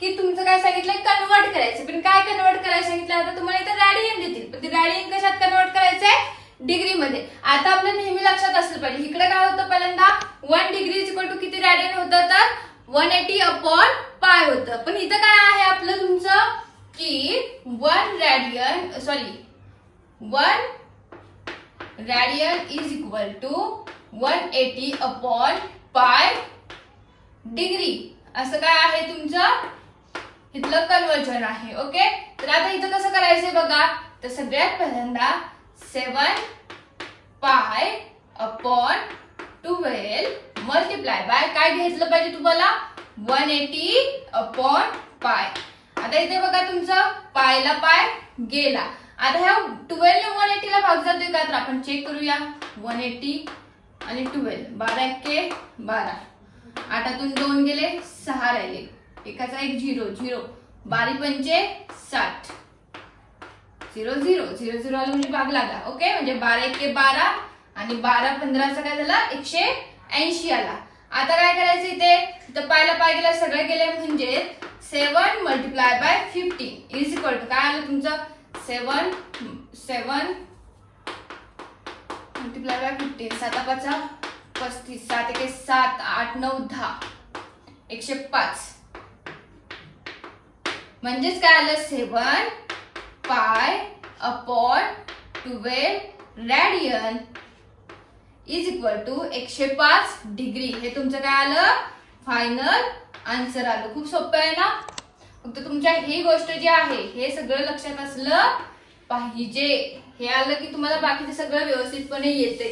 की तुमचं काय सांगितलंय कन्वर्ट करायचं, पण काय कन्वर्ट करायला सांगितलं आता तुम्हाला इथं रॅडियन देतील, पण ते रॅडियन कशात कन्वर्ट करायचंय, डिग्री मध्ये. आता आपलं नेहमी लक्षात असलं पाहिजे इकडे काय होतं पहिल्यांदा 1 डिग्री इज इक्वल टू किती रॅडियन होतं तर 180 अपॉन पाय होतं. पण इथं काय आहे आपलं तुमचं की 1 radian is equal to 180 upon pi degree असं काय आहे तुमचं इथलं कन्वर्जन आहे. ओके, तर आता इथं कसं करायचंय बघा, तर सगळ्यात पहिल्यांदा 7 पाय अपॉन 12 मल्टिप्लाय बाय काय घेतलं पाहिजे तुम्हाला 180 अपॉन पाय. आता इथे बघा तुमचं पायला पाय गेला. आता ह्या 12 ने 180 ला भाग जातोय का तर आपण चेक करूया. 180 आणि 12 12 एके 12, 8तून 2 गेले 6 राहिले, एकाचा एक 0 0, 12 पंचे 60, 0 0 0 0 आलं म्हणजे भाग लागला. ओके, म्हणजे 12 एके 12 आणि 12 15चा काय झाला 180 आला. आता काय करायचं इथे पायला पाय गेला सगळे गेले म्हणजे 7 multiply by 15 is equal to काय आलं तुमचं 7 मल्टिप्लाय बाय 15 7 5 35 7 एके 7 8 9 10 105 म्हणजेच काय आलं 7 pi upon 12 radian is equal to 105 degree. हे तुमचं काय आलं फायनल आन्सर आलं. खूप सोपं आहे ना. फक्त तुमच्या ही गोष्ट जी आहे हे सगळं लक्षात असलं पाहिजे. हे आलं की तुम्हाला बाकीचं सगळं व्यवस्थितपणे येते.